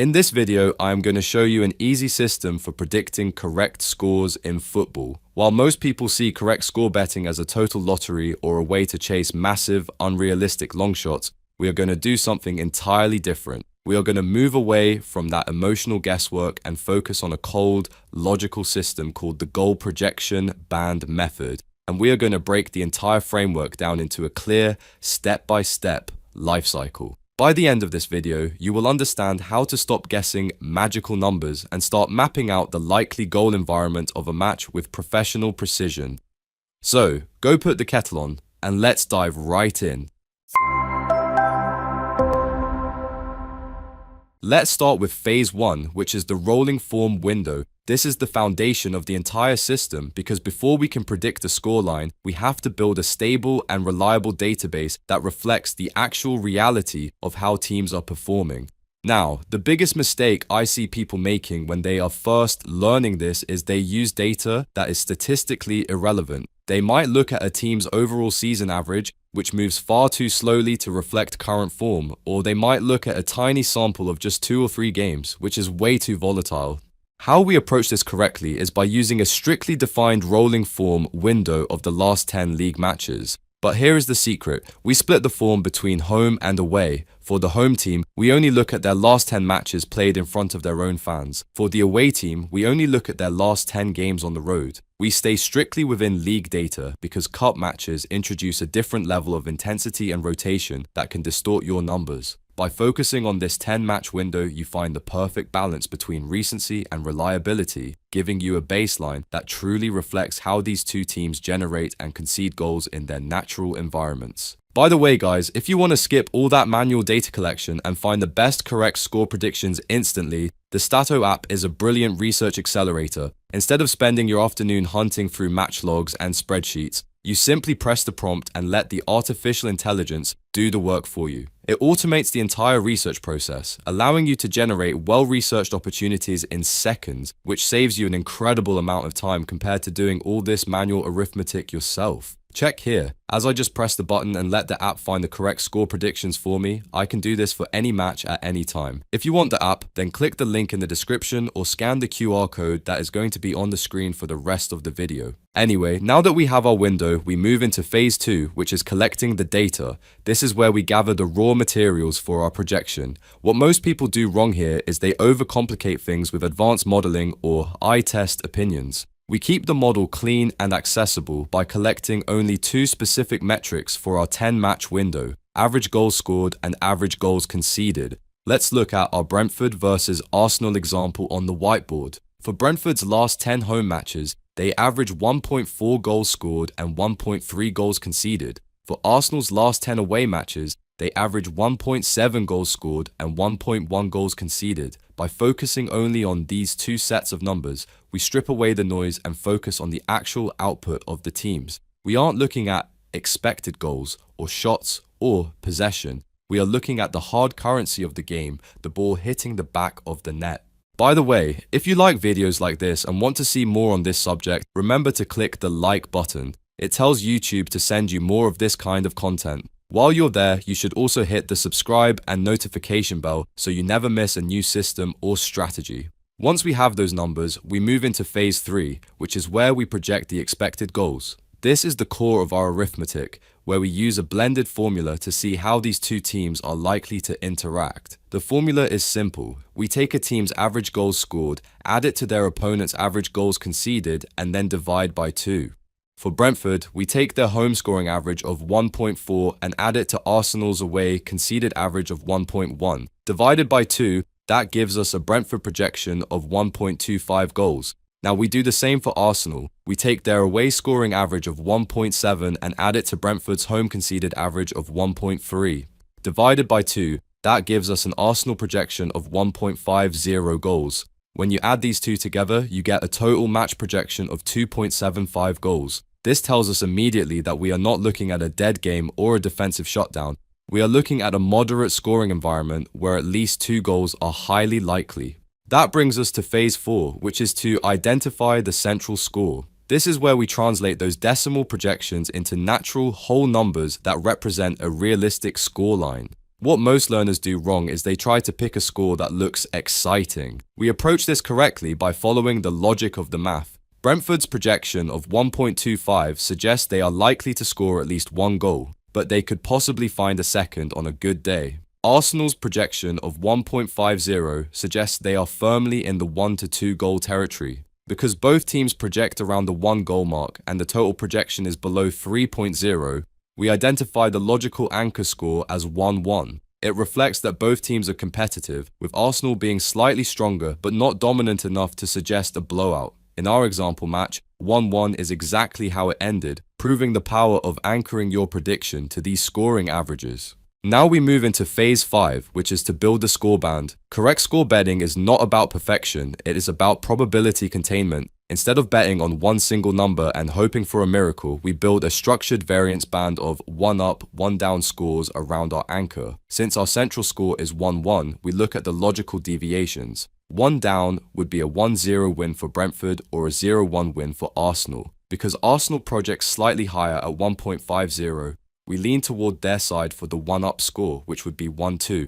In this video, I am going to show you an easy system for predicting correct scores in football. While most people see correct score betting as a total lottery or a way to chase massive, unrealistic long shots, we are going to do something entirely different. We are going to move away from that emotional guesswork and focus on a cold, logical system called the goal projection band method. And we are going to break the entire framework down into a clear, step-by-step life cycle. By the end of this video, you will understand how to stop guessing magical numbers and start mapping out the likely goal environment of a match with professional precision. So, go put the kettle on and let's dive right in. Let's start with phase 1, which is the rolling form window. This is the foundation of the entire system because before we can predict a scoreline, we have to build a stable and reliable database that reflects the actual reality of how teams are performing. Now, the biggest mistake I see people making when they are first learning this is they use data that is statistically irrelevant. They might look at a team's overall season average, which moves far too slowly to reflect current form, or they might look at a tiny sample of just 2 or 3 games, which is way too volatile. How we approach this correctly is by using a strictly defined rolling form window of the last 10 league matches. But here is the secret. We split the form between home and away. For the home team, we only look at their last 10 matches played in front of their own fans. For the away team, we only look at their last 10 games on the road. We stay strictly within league data because cup matches introduce a different level of intensity and rotation that can distort your numbers. By focusing on this 10-match window, you find the perfect balance between recency and reliability, giving you a baseline that truly reflects how these two teams generate and concede goals in their natural environments. By the way, guys, if you want to skip all that manual data collection and find the best correct score predictions instantly, the Statto app is a brilliant research accelerator. Instead of spending your afternoon hunting through match logs and spreadsheets, you simply press the prompt and let the artificial intelligence do the work for you. It automates the entire research process, allowing you to generate well-researched opportunities in seconds, which saves you an incredible amount of time compared to doing all this manual arithmetic yourself. Check here. As I just press the button and let the app find the correct score predictions for me, I can do this for any match at any time. If you want the app, then click the link in the description or scan the QR code that is going to be on the screen for the rest of the video. Anyway, now that we have our window, we move into phase 2, which is collecting the data. This is where we gather the raw materials for our projection. What most people do wrong here is they overcomplicate things with advanced modeling or eye test opinions. We keep the model clean and accessible by collecting only 2 specific metrics for our 10-match window: average goals scored and average goals conceded. Let's look at our Brentford versus Arsenal example on the whiteboard. For Brentford's last 10 home matches, they average 1.4 goals scored and 1.3 goals conceded. For Arsenal's last 10 away matches, they average 1.7 goals scored and 1.1 goals conceded. By focusing only on these 2 sets of numbers, we strip away the noise and focus on the actual output of the teams. We aren't looking at expected goals or shots or possession. We are looking at the hard currency of the game, the ball hitting the back of the net. By the way, if you like videos like this and want to see more on this subject, remember to click the like button. It tells YouTube to send you more of this kind of content. While you're there, you should also hit the subscribe and notification bell so you never miss a new system or strategy. Once we have those numbers, we move into phase 3, which is where we project the expected goals. This is the core of our arithmetic, where we use a blended formula to see how these two teams are likely to interact. The formula is simple. We take a team's average goals scored, add it to their opponent's average goals conceded, and then divide by 2. For Brentford, we take their home scoring average of 1.4 and add it to Arsenal's away conceded average of 1.1. Divided by 2, that gives us a Brentford projection of 1.25 goals. Now we do the same for Arsenal. We take their away scoring average of 1.7 and add it to Brentford's home conceded average of 1.3. Divided by 2, that gives us an Arsenal projection of 1.50 goals. When you add these 2 together, you get a total match projection of 2.75 goals. This tells us immediately that we are not looking at a dead game or a defensive shutdown. We are looking at a moderate scoring environment where at least 2 goals are highly likely. That brings us to phase 4, which is to identify the central score. This is where we translate those decimal projections into natural whole numbers that represent a realistic scoreline. What most learners do wrong is they try to pick a score that looks exciting. We approach this correctly by following the logic of the math. Brentford's projection of 1.25 suggests they are likely to score at least one goal, but they could possibly find a second on a good day. Arsenal's projection of 1.50 suggests they are firmly in the 1 to 2 goal territory. Because both teams project around the 1 goal mark and the total projection is below 3.0, we identify the logical anchor score as 1-1. It reflects that both teams are competitive, with Arsenal being slightly stronger but not dominant enough to suggest a blowout. In our example match, 1-1 is exactly how it ended, proving the power of anchoring your prediction to these scoring averages. Now we move into phase 5, which is to build the scoreband. Correct score betting is not about perfection, it is about probability containment. Instead of betting on one single number and hoping for a miracle, we build a structured variance band of 1 up, 1 down scores around our anchor. Since our central score is 1-1, we look at the logical deviations. 1 down would be a 1-0 win for Brentford or a 0-1 win for Arsenal. Because Arsenal projects slightly higher at 1.50, we lean toward their side for the 1 up score, which would be 1-2.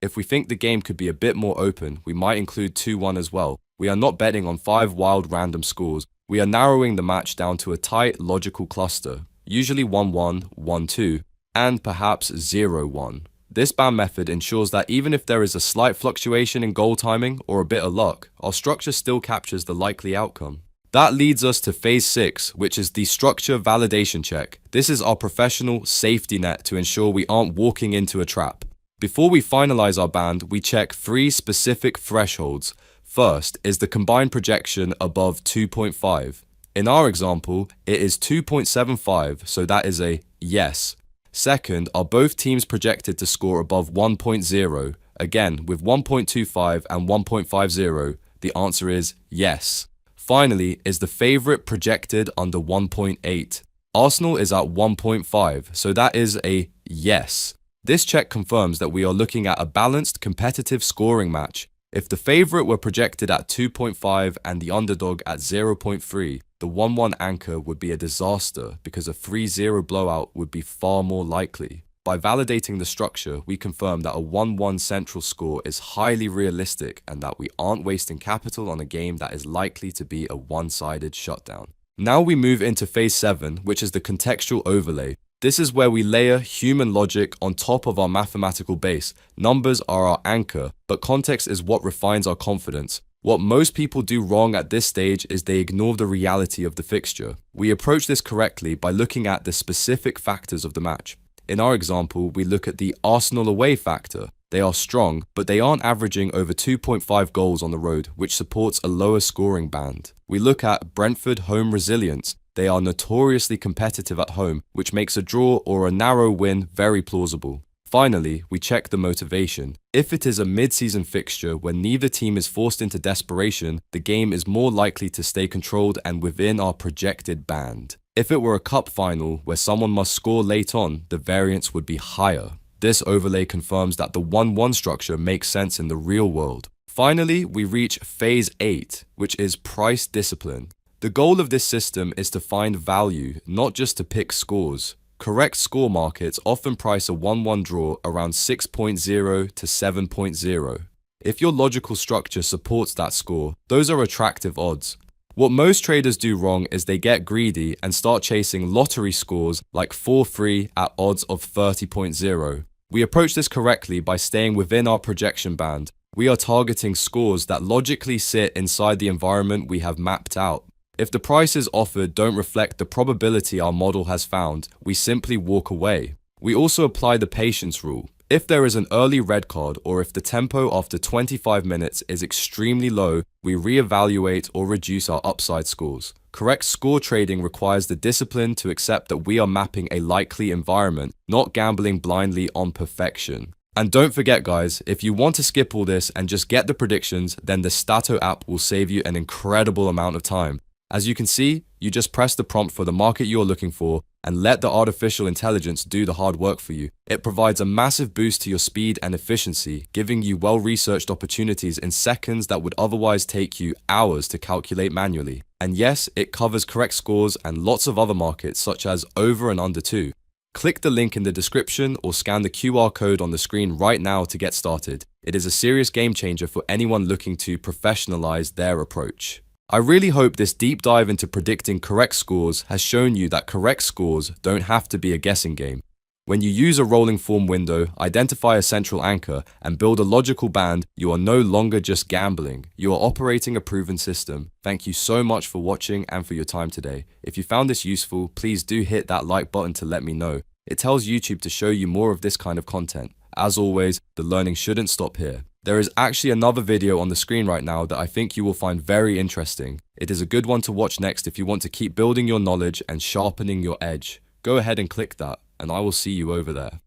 If we think the game could be a bit more open, we might include 2-1 as well. We are not betting on 5 wild random scores. We are narrowing the match down to a tight logical cluster, usually 1-1, 1-2, and perhaps 0-1. This band method ensures that even if there is a slight fluctuation in goal timing or a bit of luck, our structure still captures the likely outcome. That leads us to phase 6, which is the structure validation check. This is our professional safety net to ensure we aren't walking into a trap. Before we finalize our band, we check 3 specific thresholds. First is the combined projection above 2.5. In our example, it is 2.75, so that is a yes. Second, are both teams projected to score above 1.0? Again, with 1.25 and 1.50, the answer is yes. Finally, is the favourite projected under 1.8? Arsenal is at 1.5, so that is a yes. This check confirms that we are looking at a balanced, competitive scoring match. If the favourite were projected at 2.5 and the underdog at 0.3, the 1-1 anchor would be a disaster because a 3-0 blowout would be far more likely. By validating the structure, we confirm that a 1-1 central score is highly realistic and that we aren't wasting capital on a game that is likely to be a one-sided shutdown. Now we move into phase 7, which is the contextual overlay. This is where we layer human logic on top of our mathematical base. Numbers are our anchor, but context is what refines our confidence. What most people do wrong at this stage is they ignore the reality of the fixture. We approach this correctly by looking at the specific factors of the match. In our example, we look at the Arsenal away factor. They are strong, but they aren't averaging over 2.5 goals on the road, which supports a lower scoring band. We look at Brentford home resilience. They are notoriously competitive at home, which makes a draw or a narrow win very plausible. Finally, we check the motivation. If it is a mid-season fixture where neither team is forced into desperation, the game is more likely to stay controlled and within our projected band. If it were a cup final where someone must score late on, the variance would be higher. This overlay confirms that the 1-1 structure makes sense in the real world. Finally, we reach phase 8, which is price discipline. The goal of this system is to find value, not just to pick scores. Correct score markets often price a 1-1 draw around 6.0 to 7.0. If your logical structure supports that score, those are attractive odds. What most traders do wrong is they get greedy and start chasing lottery scores like 4-3 at odds of 30.0. We approach this correctly by staying within our projection band. We are targeting scores that logically sit inside the environment we have mapped out. If the prices offered don't reflect the probability our model has found, we simply walk away. We also apply the patience rule. If there is an early red card or if the tempo after 25 minutes is extremely low, we reevaluate or reduce our upside scores. Correct score trading requires the discipline to accept that we are mapping a likely environment, not gambling blindly on perfection. And don't forget guys, if you want to skip all this and just get the predictions, then the Statto app will save you an incredible amount of time. As you can see, you just press the prompt for the market you're looking for and let the artificial intelligence do the hard work for you. It provides a massive boost to your speed and efficiency, giving you well-researched opportunities in seconds that would otherwise take you hours to calculate manually. And yes, it covers correct scores and lots of other markets such as over and under too. Click the link in the description or scan the QR code on the screen right now to get started. It is a serious game changer for anyone looking to professionalize their approach. I really hope this deep dive into predicting correct scores has shown you that correct scores don't have to be a guessing game. When you use a rolling form window, identify a central anchor, and build a logical band, you are no longer just gambling. You are operating a proven system. Thank you so much for watching and for your time today. If you found this useful, please do hit that like button to let me know. It tells YouTube to show you more of this kind of content. As always, the learning shouldn't stop here. There is actually another video on the screen right now that I think you will find very interesting. It is a good one to watch next if you want to keep building your knowledge and sharpening your edge. Go ahead and click that, and I will see you over there.